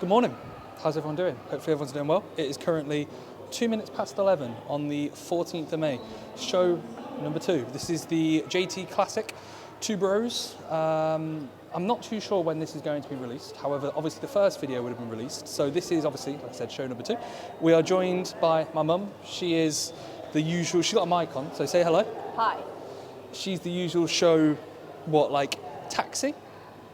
Good morning. How's everyone doing? Hopefully everyone's doing well. It is currently 2 minutes past 11 on the 14th of May. Show number 2. This is the JT Classic, Two Bros. I'm not too sure when this is going to be released. However, obviously the first video would have been released. So this is obviously, like I said, show number 2. We are joined by my mum. She is the usual, she's got a mic on, so say hello. Hi. She's the usual show, taxi?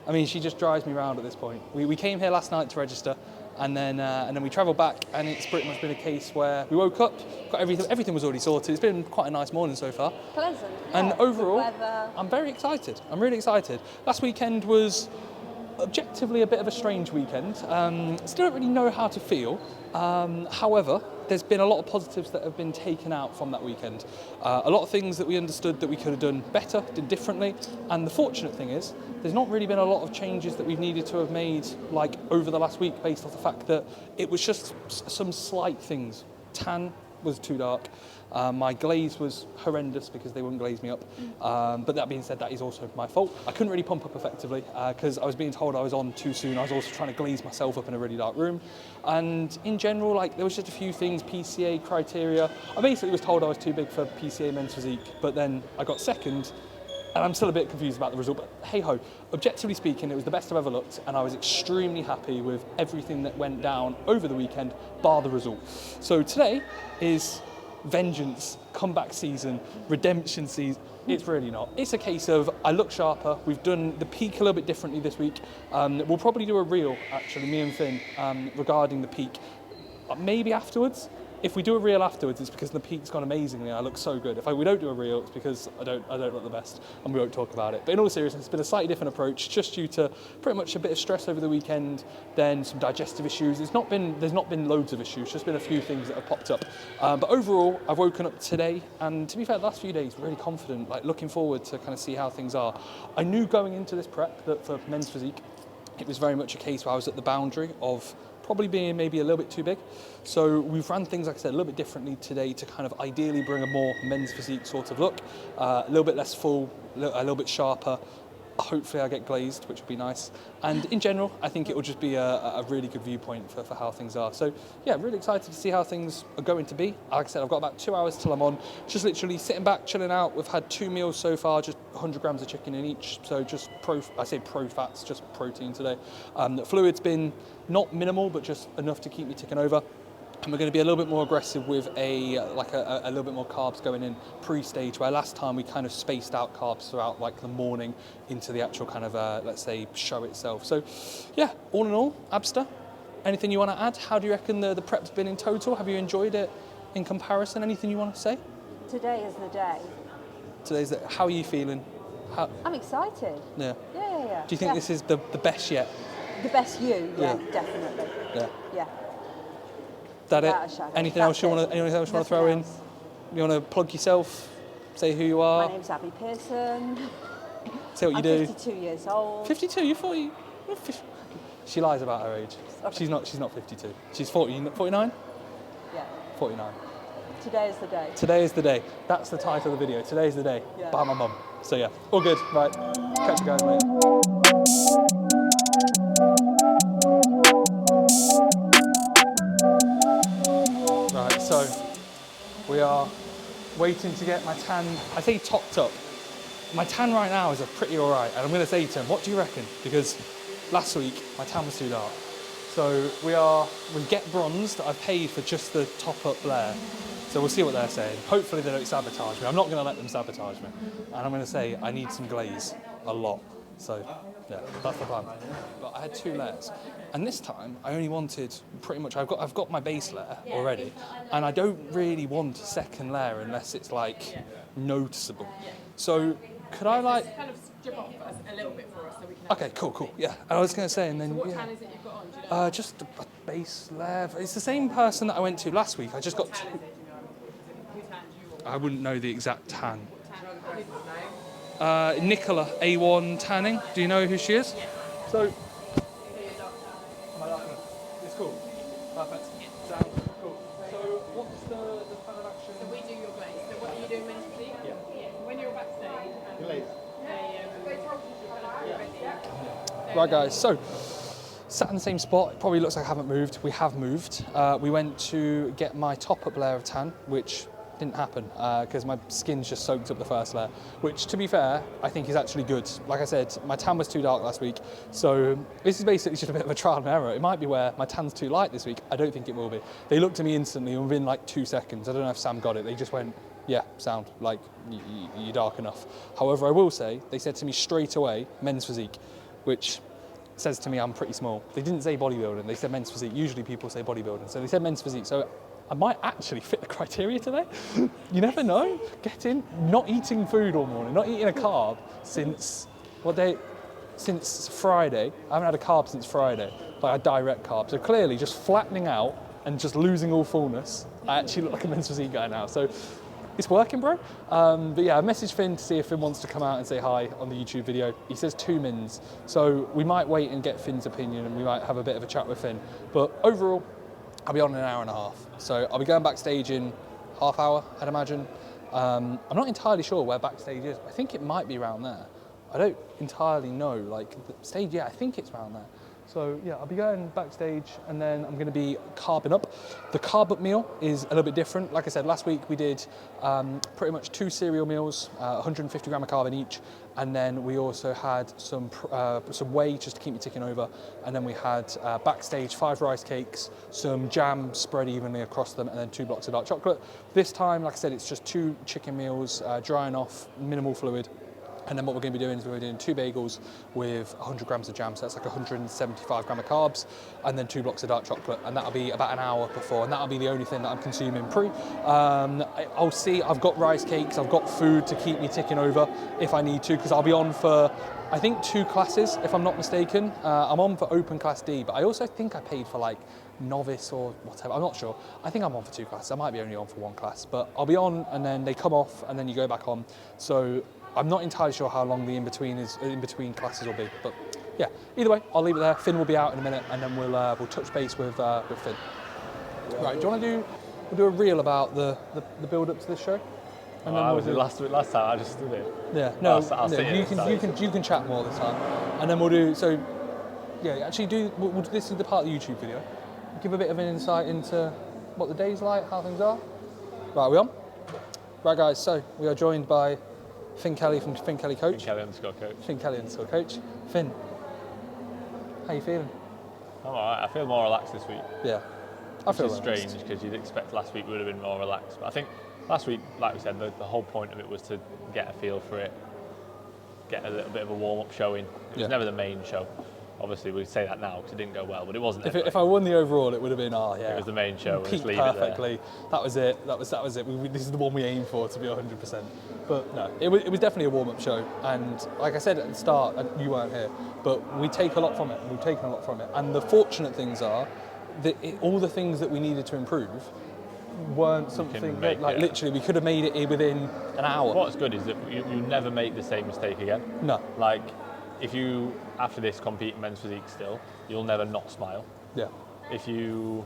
I mean, she just drives me around at this point. We came here last night to register, and then we travelled back, and it's pretty much been a case where we woke up, got everything was already sorted. It's been quite a nice morning so far. Pleasant. And Yeah, overall, good weather. I'm very excited. I'm really excited. Last weekend was objectively a bit of a strange weekend. Still don't really know how to feel. However, there's been a lot of positives that have been taken out from that weekend. A lot of things that we understood that we could have done better, did differently. And the fortunate thing is, there's not really been a lot of changes that we've needed to have made over the last week based off the fact that it was just some slight things. Tan was too dark. My glaze was horrendous because they wouldn't glaze me up. But that being said, that is also my fault. I couldn't really pump up effectively because I was being told I was on too soon. I was also trying to glaze myself up in a really dark room. And in general, there was just a few things, PCA criteria. I basically was told I was too big for PCA men's physique, but then I got second. And I'm still a bit confused about the result, but hey-ho. Objectively speaking, it was the best I've ever looked, and I was extremely happy with everything that went down over the weekend, bar the result. So today is vengeance, comeback season, redemption season. It's really not. It's a case of I look sharper. We've done the peak a little bit differently this week. We'll probably do a reel, actually, me and Finn, regarding the peak. Maybe afterwards. If we do a reel afterwards, it's because the peak's gone amazingly. I look so good. If we don't do a reel, it's because I don't look the best, and we won't talk about it. But in all seriousness, it's been a slightly different approach, just due to pretty much a bit of stress over the weekend, then some digestive issues. There's not been loads of issues, just been a few things that have popped up. But overall, I've woken up today, and to be fair, the last few days, really confident, looking forward to kind of see how things are. I knew going into this prep that for men's physique, it was very much a case where I was at the boundary of probably being maybe a little bit too big. So we've run things, like I said, a little bit differently today to kind of ideally bring a more men's physique sort of look, a little bit less full, a little bit sharper. Hopefully I get glazed, which would be nice. And in general, I think it will just be a really good viewpoint for how things are. So yeah, really excited to see how things are going to be. Like I said, I've got about 2 hours till I'm on. Just literally sitting back, chilling out. We've had 2 meals so far, just 100 grams of chicken in each. So just pro fats, just protein today. Fluid's been not minimal, but just enough to keep me ticking over. And we're going to be a little bit more aggressive with a little bit more carbs going in pre-stage, where last time we kind of spaced out carbs throughout the morning into the actual kind of, let's say, show itself. So yeah, all in all, Abster, anything you want to add? How do you reckon the prep's been in total? Have you enjoyed it in comparison? Anything you want to say? Today is the day. How are you feeling? I'm excited. Yeah. Yeah. Do you think this is the best yet? The best you? Yeah, Yeah. definitely. Yeah. That it? Without a shadow. Anything That's else you want it. to? Anything else you want to Nothing throw in? else. You want to plug yourself? Say who you are. My name's Abby Pearson. Say what you I'm do. 52 years old. 52? You're 40? You're 50. She lies about her age. Okay. She's not 52. She's 40. 49? Yeah. 49. Today is the day. Today is the day. That's the title of the video. Today is the day. Yeah. By my mum. So yeah, all good. Right. Catch you guys, mate. Right, so we are waiting to get my tan, I say topped up. My tan right now is pretty all right, and I'm going to say to him, what do you reckon? Because last week my tan was too dark. So we get bronzed. I've paid for just the top up layer. So we'll see what they're saying. Hopefully they don't sabotage me. I'm not going to let them sabotage me. And I'm going to say I need some glaze, a lot. So yeah, that's the plan. But I had 2 layers. And this time I only wanted pretty much, I've got my base layer already, and I don't really want a second layer unless it's noticeable. So could I kind of strip off a little bit for us so we can... Okay, cool, yeah. I was going to say, and then... So what tan is it you've got on? Do you know? Just a base layer. It's the same person that I went to last week. I just got... Who tanned you? I wouldn't know the exact tan. Tan. Nicola, A1 Tanning. Do you know who she is? Yeah. So... Am I lucky? It's cool. Perfect. Sounds cool. So what's the plan of action? So we do your glaze. So what are you doing mentally? Yeah. When you're backstage and Glaze. they ready. Right guys, so Sat in the same spot. It probably looks like I haven't moved. We have moved. We went to get my top-up layer of tan, which didn't happen because my skin's just soaked up the first layer, which, to be fair, I think is actually good. Like I said, my tan was too dark last week, so this is basically just a bit of a trial and error. It might be where my tan's too light this week. I don't think it will be. They looked at me instantly and within like 2 seconds. I don't know if Sam got it. They just went, yeah, sound, like, you're dark enough. However, I will say, they said to me straight away, men's physique, which says to me I'm pretty small. They didn't say bodybuilding, they said men's physique. Usually people say bodybuilding, so they said men's physique. So I might actually fit the criteria today. You never know. Not eating food all morning, not eating a carb since, since Friday. I haven't had a carb since Friday, like a direct carb. So clearly just flattening out and just losing all fullness. I actually look like a men's physique guy now. So it's working, bro. But yeah, I messaged Finn to see if Finn wants to come out and say hi on the YouTube video. He says 2 mins. So we might wait and get Finn's opinion and we might have a bit of a chat with Finn. But overall, I'll be on in an hour and a half. So I'll be going backstage in half hour, I'd imagine. I'm not entirely sure where backstage is. I think it might be around there. I don't entirely know, like the stage, yeah, I think it's around there. So yeah, I'll be going backstage and then I'm gonna be carbing up. The carb up meal is a little bit different. Like I said, last week we did pretty much 2 cereal meals, 150 gram of carb in each. And then we also had some whey just to keep me ticking over. And then we had backstage 5 rice cakes, some jam spread evenly across them, and then 2 blocks of dark chocolate. This time, like I said, it's just 2 chicken meals, drying off, minimal fluid. And then what we're going to be doing is we're doing 2 bagels with 100 grams of jam, so that's like 175 gram of carbs, and then 2 blocks of dark chocolate, and that'll be about an hour before, and that'll be the only thing that I'm consuming pre. I'll see, I've got rice cakes, I've got food to keep me ticking over if I need to, because I'll be on for, I think, 2 classes, if I'm not mistaken. I'm on for open class D, but I also think I paid for like novice or whatever, I'm not sure. I think I'm on for 2 classes, I might be only on for 1 class, but I'll be on and then they come off and then you go back on. So I'm not entirely sure how long the in-between classes will be, but yeah, either way, I'll leave it there. Finn will be out in a minute and then we'll touch base with Finn. Right, do you want to we'll do a reel about the build-up to this show? And then last time I just did it. Yeah, no, you can chat more this time. And then we'll do, so yeah, actually this is the part of the YouTube video. Give a bit of an insight into what the day's like, how things are. Right, are we on? Right guys, so we are joined by Finn Kelly from Finn Kelly Coach. Finn Kelly _coach. Coach. Finn, how you feeling? I'm alright, I feel more relaxed this week. Yeah, Which is strange because you'd expect last week would have been more relaxed. But I think last week, like we said, the whole point of it was to get a feel for it, get a little bit of a warm-up showing. It was never the main show. Obviously, we say that now because it didn't go well, but it wasn't. If I won the overall, it would have been, It was the main show. Peaked perfectly. That was it. That was it. This is the one we aimed for, to be 100%. But no, it was definitely a warm-up show. And like I said at the start, you weren't here, but we take a lot from it. We've taken a lot from it. And the fortunate things are that all the things that we needed to improve weren't something that, like, literally we could have made it within an hour. What's good is that you never make the same mistake again. No. Like, if you, after this, compete in men's physique still, you'll never not smile. Yeah. If you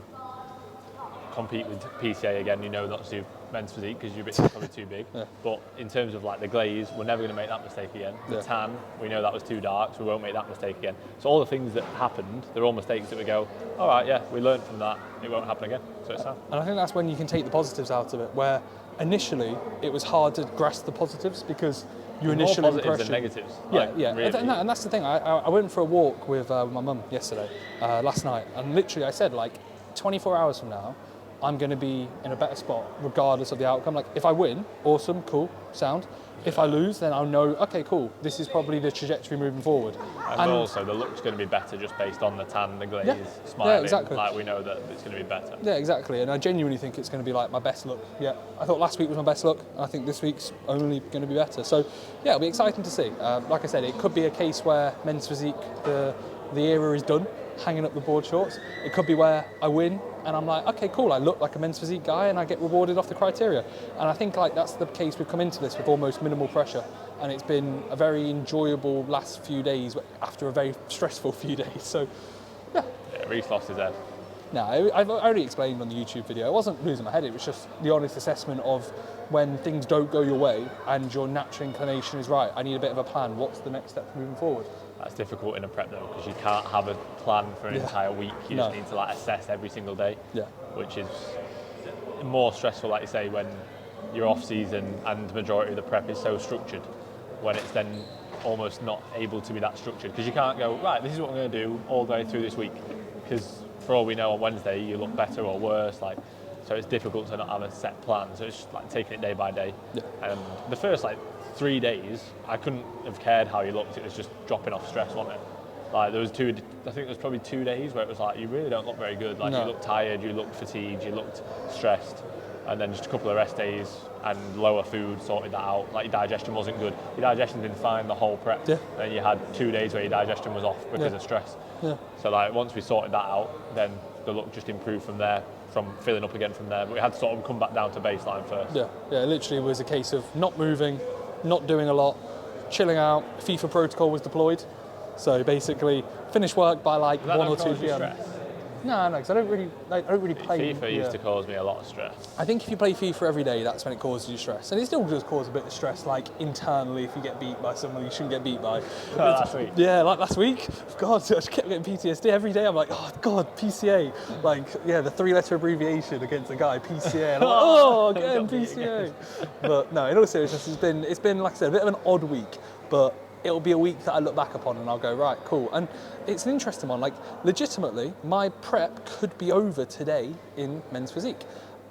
compete with PCA again, you know not to do men's physique because you're probably too big. Yeah. But in terms of like the glaze, we're never going to make that mistake again. The tan, we know that was too dark, so we won't make that mistake again. So all the things that happened, they're all mistakes that we go, all right, yeah, we learned from that, it won't happen again. So it's sad. And I think that's when you can take the positives out of it, where initially it was hard to grasp the positives because your initial more positives impression. than negatives. Yeah. Really. And that's the thing. I went for a walk with my mum yesterday, last night, and literally I said, like, 24 hours from now, I'm going to be in a better spot regardless of the outcome. Like, if I win, awesome, cool, sound. If I lose, then I'll know, okay, cool, this is probably the trajectory moving forward. And also, the look's going to be better just based on the tan, the glaze, smiling. Yeah, exactly. Like, we know that it's going to be better. Yeah, exactly. And I genuinely think it's going to be like my best look. Yeah, I thought last week was my best look. And I think this week's only going to be better. So, yeah, it'll be exciting to see. Like I said, it could be a case where men's physique, the era is done, hanging up the board shorts. It could be where I win and I'm like, okay, cool, I look like a men's physique guy and I get rewarded off the criteria. And I think, like, that's the case. We've come into this with almost minimal pressure, and it's been a very enjoyable last few days after a very stressful few days. So, yeah. Reece lost his head. No, I've already explained on the YouTube video. I wasn't losing my head. It was just the honest assessment of when things don't go your way and your natural inclination is right. I need a bit of a plan. What's the next step moving forward? That's difficult in a prep though, because you can't have a plan for an entire week. You just need to like assess every single day, which is more stressful, like you say, when you're off season and the majority of the prep is so structured, when it's then almost not able to be that structured, because you can't go, right, this is what I'm going to do all the way through this week, because for all we know on Wednesday you look better or worse, like, so it's difficult to not have a set plan. So it's just like taking it day by day. The first like 3 days I couldn't have cared how you looked. It was just dropping off stress, wasn't it? Like there was I think there was probably 2 days where it was like, you really don't look very good. Like you looked tired, you looked fatigued, you looked stressed. And then just a couple of rest days and lower food sorted that out. Like your digestion wasn't good. Your digestion's been fine the whole prep. And you had 2 days where your digestion was off because of stress. So like once we sorted that out, then the look just improved from there, from filling up again from there. But we had to sort of come back down to baseline first. Yeah, it literally was a case of not moving, not doing a lot, chilling out. FIFA protocol was deployed. So basically finished work by like 1 or 2 p.m. Stress? No, because I don't really play. FIFA used to cause me a lot of stress. I think if you play FIFA every day, that's when it causes you stress, and it still does cause a bit of stress. Like internally, if you get beat by someone you shouldn't get beat by. Last week. Yeah, like last week. God, I just kept getting PTSD every day. I'm like, oh God, PCA. Like, yeah, the 3-letter abbreviation against a guy, PCA. And I'm like, oh, again, PCA. But no, in all seriousness, it's been like I said, a bit of an odd week, but it'll be a week that I look back upon and I'll go, right, cool. And it's an interesting one. Like, legitimately, my prep could be over today in men's physique.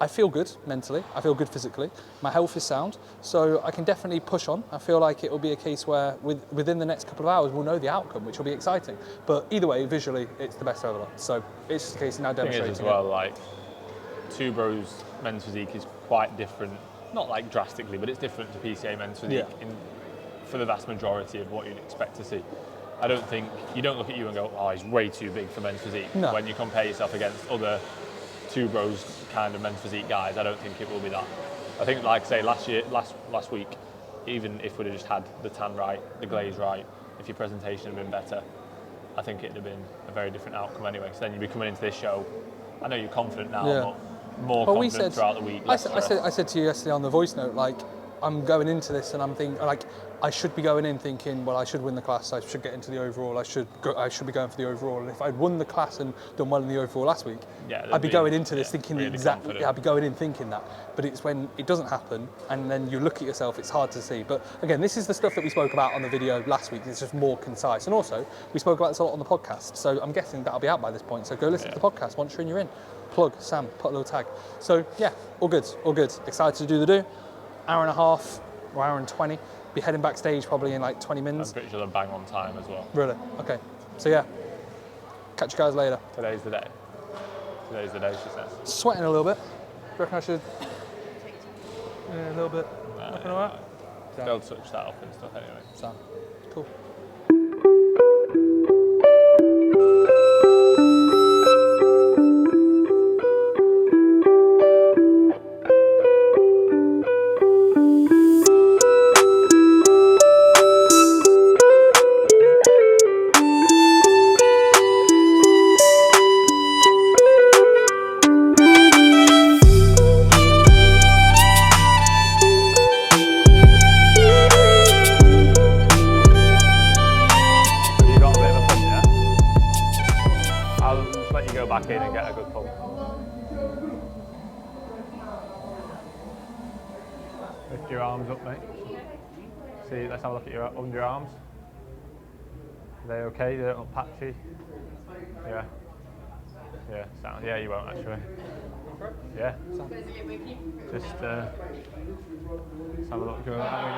I feel good mentally. I feel good physically. My health is sound, so I can definitely push on. I feel like it will be a case where within the next couple of hours, we'll know the outcome, which will be exciting. But either way, visually, it's the best I've ever done. So it's just a case of now demonstrating. The thing is as well, like, Two Bros men's physique is quite different. Not like drastically, but it's different to PCA men's physique for the vast majority of what you'd expect to see. I don't think, you don't look at you and go, oh, he's way too big for men's physique. No. When you compare yourself against other Two Bros kind of men's physique guys, I don't think it will be that. I think, like I say, last week, even if we'd have just had the tan right, the glaze right, if your presentation had been better, I think it'd have been a very different outcome anyway. So then you'd be coming into this show, I know you're confident now, but more confident throughout the week. I said to you yesterday on the voice note, like, I'm going into this and I'm thinking, like, I should be going in thinking, well, I should win the class, I should get into the overall, I should be going for the overall. And if I'd won the class and done well in the overall last week, I'd be going into this thinking really exactly, I'd be going in thinking that. But it's when it doesn't happen and then you look at yourself, it's hard to see. But again, this is the stuff that we spoke about on the video last week. It's just more concise. And also, we spoke about this a lot on the podcast. So I'm guessing that'll be out by this point. So go listen to the podcast. Once you're in. Plug, Sam, put a little tag. So yeah, all good, all good. Excited to do the do. Hour and a half or hour and 20. Be heading backstage probably in like 20 minutes. I'm pretty sure they're bang on time as well. Really? Okay. So yeah, catch you guys later. Today's the day. Today's the day, she says. Sweating a little bit. Do you reckon I should? Yeah, a little bit. Nothing all right? They'll touch that up and stuff anyway. So, cool. Back in and get a good pull. Lift your arms up, mate. See, let's have a look at your underarms. Are they okay? They don't look patchy? Yeah. Yeah, sound. Yeah, you won't actually. Yeah. Just let's have a look. Go that way.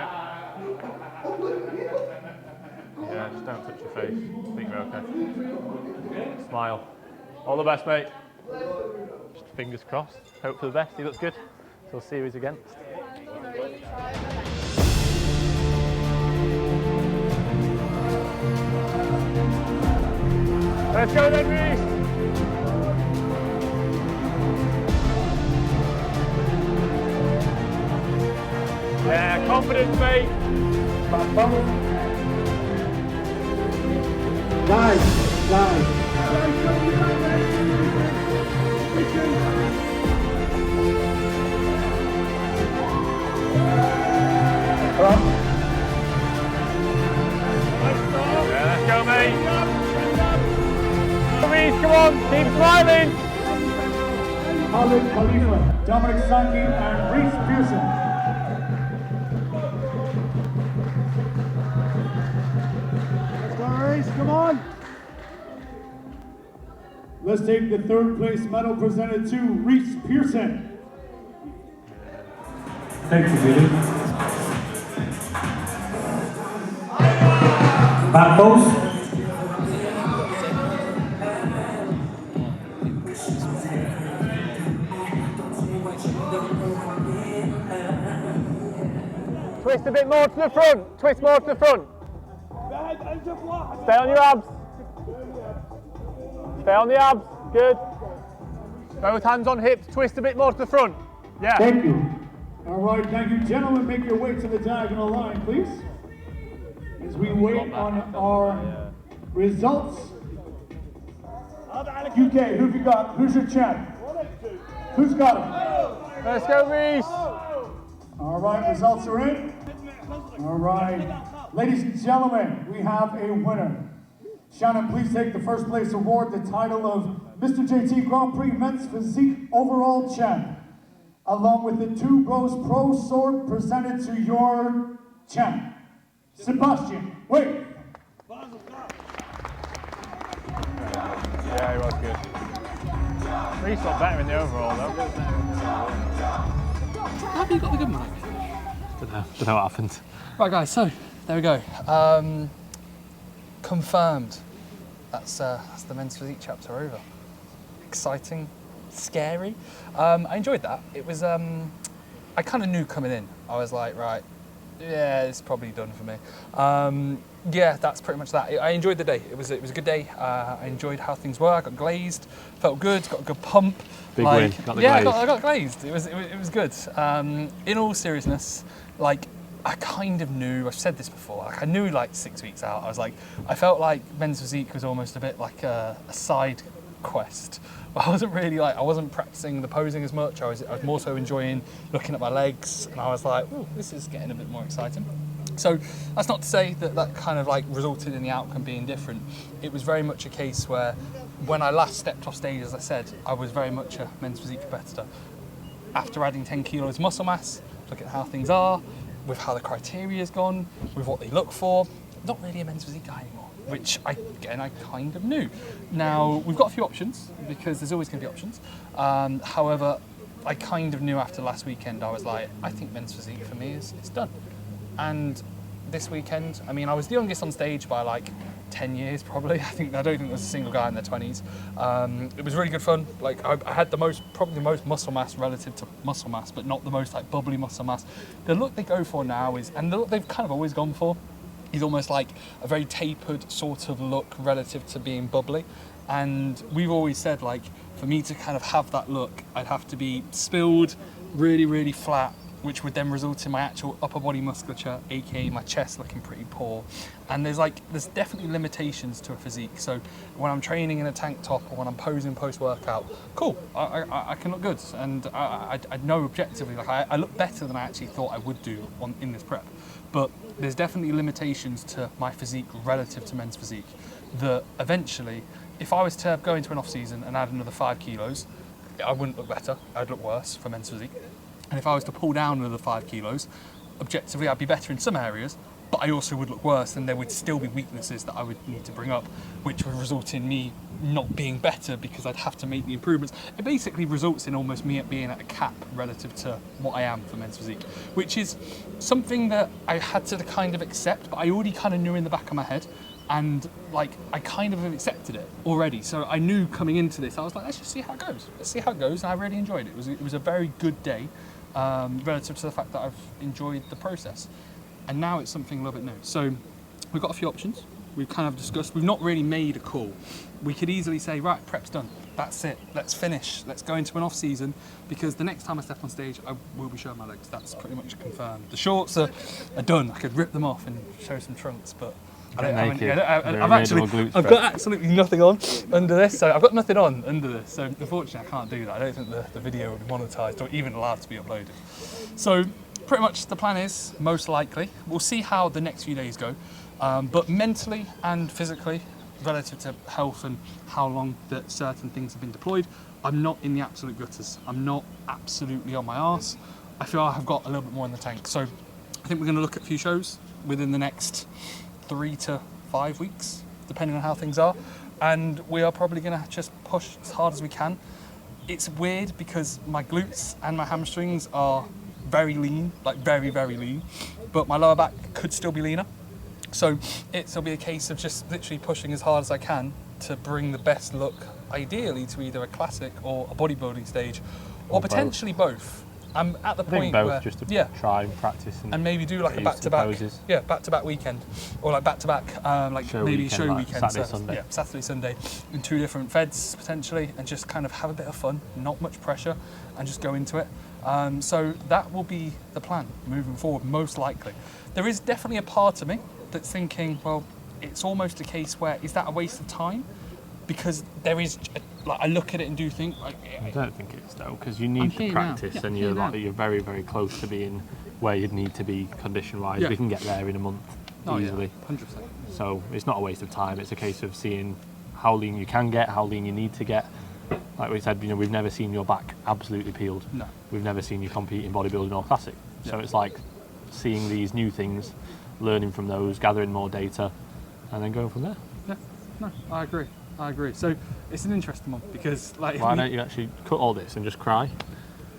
Yeah, just don't touch your face. I think you're okay. Smile. All the best, mate. Just fingers crossed. Hope for the best. He looks good. So we'll see who he's against. Let's go then, Reece. Yeah, confidence, mate. Nice. Let's go, mate. Come on, keep smiling. Khalid Khalifa, Dominic Sankey, and Reece Pearson. Let's go, Reece, come on. Let's take the third place medal presented to Reece Pearson. Thank you, Billy. Back post. Twist a bit more to the front. Twist more to the front. Stay on your abs. Stay on the abs. Good. Both hands on hips. Twist a bit more to the front. Yeah. Thank you. All right, thank you. Gentlemen, make your way to the diagonal line, please. As we wait on our results. UK, who have you got? Who's your champ? Who's got him? Let's go, Reece. All right, results are in. All right. Ladies and gentlemen, we have a winner. Shannon, please take the first place award, the title of Mr. JT Grand Prix Men's Physique Overall Champ, along with the 2 Bros Pro Sword presented to your champ, Sebastian. Wait. Yeah, he was good. Reece got better in the overall, though. How have you got the good mic? Don't know what happened. Right, guys, so there we go. Confirmed. That's the men's physique chapter over. Exciting, scary. I enjoyed that. It was, I kind of knew coming in. I was like, right, yeah, it's probably done for me. Yeah, that's pretty much that. I enjoyed the day. It was a good day. I enjoyed how things were. I got glazed, felt good, got a good pump. Big win, got the yeah, glaze. I got glazed. It was good. In all seriousness, like, I kind of knew, I've said this before, like I knew like 6 weeks out, I felt like men's physique was almost a bit like a side quest. I wasn't practicing the posing as much, I was more so enjoying looking at my legs, and I was like, ooh, this is getting a bit more exciting. So that's not to say that kind of like resulted in the outcome being different. It was very much a case where when I last stepped off stage, as I said, I was very much a men's physique competitor. After adding 10 kilos muscle mass, look at how things are, with how the criteria has gone, with what they look for, not really a men's physique guy anymore, which I kind of knew. Now, we've got a few options, because there's always going to be options. However, I kind of knew after last weekend, I was like, I think men's physique for me is done. And this weekend, I mean, I was the youngest on stage by like 10 years probably. I don't think there was a single guy in their 20s. It was really good fun. Like I had probably the most muscle mass relative to muscle mass, but not the most like bubbly muscle mass. The look they go for now is, and the look they've kind of always gone for, is almost like a very tapered sort of look relative to being bubbly. And we've always said, like, for me to kind of have that look, I'd have to be spilled, really, really flat, which would then result in my actual upper body musculature, aka my chest, looking pretty poor. And there's definitely limitations to a physique. So when I'm training in a tank top or when I'm posing post-workout, cool, I can look good. And I know objectively, like I look better than I actually thought I would do in this prep. But there's definitely limitations to my physique relative to men's physique that eventually, if I was to go into an off-season and add another 5 kilos, I wouldn't look better, I'd look worse for men's physique. And if I was to pull down another 5 kilos, objectively I'd be better in some areas, but I also would look worse, and there would still be weaknesses that I would need to bring up, which would result in me not being better because I'd have to make the improvements. It basically results in almost me being at a cap relative to what I am for men's physique, which is something that I had to kind of accept, but I already kind of knew in the back of my head. And like I kind of have accepted it already, so I knew coming into this, I was like, let's just see how it goes. Let's see how it goes, and I really enjoyed it. It was a very good day, relative to the fact that I've enjoyed the process. And now it's something a little bit new. So we've got a few options. We've kind of discussed. We've not really made a call. We could easily say, right, prep's done. That's it. Let's finish. Let's go into an off season, because the next time I step on stage, I will be showing my legs. That's pretty much confirmed. The shorts are done. I could rip them off and show some trunks, but I've got absolutely nothing on under this, so I've got nothing on under this. So unfortunately, I can't do that. I don't think the video will be monetized or even allowed to be uploaded. So pretty much the plan is, most likely, we'll see how the next few days go, but mentally and physically, relative to health and how long that certain things have been deployed, I'm not in the absolute gutters. I'm not absolutely on my arse. I feel I've got a little bit more in the tank. So I think we're going to look at a few shows within the next 3 to 5 weeks, depending on how things are. And we are probably going to just push as hard as we can. It's weird because my glutes and my hamstrings are very lean, like very, very lean, but my lower back could still be leaner. So it'll be a case of just literally pushing as hard as I can to bring the best look, ideally, to either a classic or a bodybuilding stage, or potentially both. I'm at the point where just to try and practice and maybe do like a back-to-back weekend, or like back-to-back like show weekend, Saturday, Sunday. Yeah, Saturday, Sunday, in 2 different feds potentially, and just kind of have a bit of fun, not much pressure, and just go into it. So that will be the plan moving forward, most likely. There is definitely a part of me that's thinking, well, it's almost a case where, is that a waste of time? Because there is, like, I look at it and do think, like, I don't think it is though, because you need to practice, and you're very, very close to being where you'd need to be condition-wise. Yeah. We can get there in a month easily. 100%. So it's not a waste of time. It's a case of seeing how lean you can get, how lean you need to get. Like we said, we've never seen your back absolutely peeled. No. We've never seen you compete in bodybuilding or classic. So it's like seeing these new things, learning from those, gathering more data, and then going from there. Yeah, no, I agree. So it's an interesting one because, like, why don't you actually cut all this and just cry?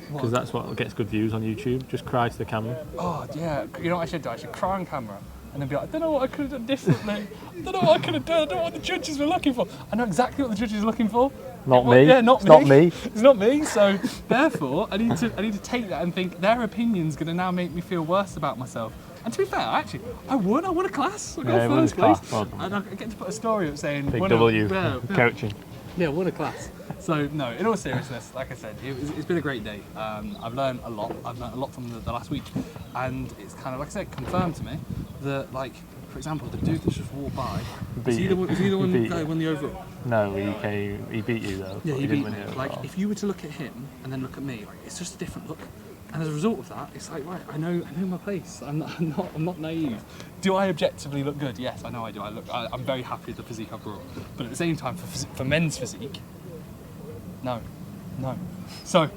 Because that's what gets good views on YouTube. Just cry to the camera. Oh yeah, you know what I should do? I should cry on camera and then be like, I don't know what I could have done differently. I don't know what I could have done. I don't know what the judges were looking for. I know exactly what the judges are looking for. Not me. Yeah, not it's not me. It's not me. So therefore, I need to take that and think their opinion's going to now make me feel worse about myself. And to be fair, actually, I won a class. I got first place. Well, and I get to put a story up saying, Big W, coaching. Yeah, won a class. So no, in all seriousness, like I said, it's been a great day. I've learned a lot. I've learned a lot from the last week, and it's kind of, like I said, confirmed to me that, like, for example, the dude that just walked by, was he the one that won the overall? No, he beat you though. Yeah, he beat me. Like, if you were to look at him and then look at me, like, it's just a different look. And as a result of that, it's like, right, I know my place. I'm not naive. Do I objectively look good? Yes, I know I do. I'm very happy with the physique I've brought. But at the same time, for men's physique, no. So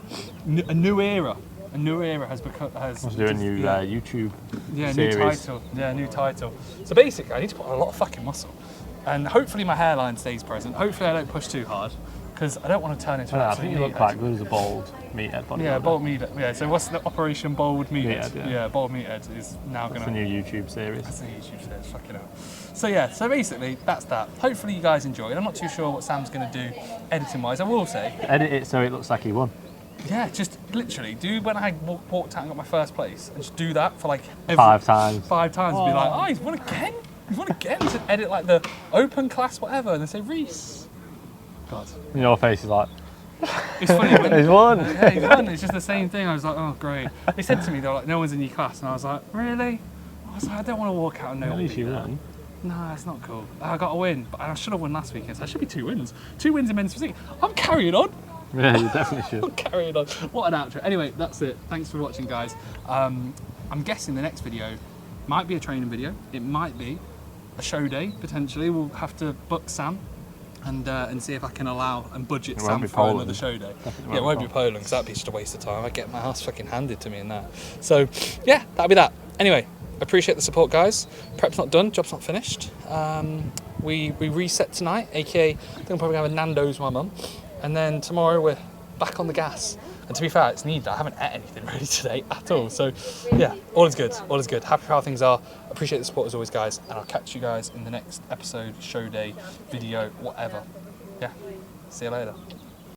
a new era has become. Let's do a new YouTube. Yeah, series. new title. So basically, I need to put on a lot of fucking muscle, and hopefully my hairline stays present. Hopefully I don't push too hard, because I don't want to turn into an I absolute think you look quite good as a bald meathead bodybuilder. Yeah, bald meathead. Yeah, so what's the Operation Bald Meathead? Yeah, Bald Meathead is now going to... That's a new YouTube series. That's a new YouTube series, fucking hell. So yeah, so basically, that's that. Hopefully you guys enjoyed. I'm not too sure what Sam's going to do editing-wise. I will say... Edit it so it looks like he won. Yeah, just literally do when I walked out and got my first place, and just do that for like... 5 times. 5 times, and be like, oh, he's won again? He's won again? To edit like the open class whatever, and then say, Reece. God. And your face is like... It's funny when... He's won! Yeah, he's won. It's just the same thing. I was like, oh, great. They said to me, they were like, no one's in your class. And I was like, really? I was like, I don't want to walk out and no one. At least you won. No, it's not cool. I got a win, but I should have won last weekend. So that should be 2 wins. 2 wins in men's physique. I'm carrying on. Yeah, you definitely should. I'm carrying on. What an outro. Anyway, that's it. Thanks for watching, guys. I'm guessing the next video might be a training video. It might be a show day, potentially. We'll have to book Sam and see if I can allow and budget Sam for another show day. Yeah, it won't be Poland, because that'd be just a waste of time. I'd get my ass fucking handed to me in that. So, yeah, that'll be that. Anyway, appreciate the support, guys. Prep's not done, job's not finished. We reset tonight, aka I think I'm probably going to have a Nando's with my mum. And then tomorrow we're back on the gas. And to be fair, it's needed. I haven't ate anything really today at all. So yeah, all is good. All is good. Happy how things are. Appreciate the support as always, guys. And I'll catch you guys in the next episode, show day, video, whatever. Yeah. See you later.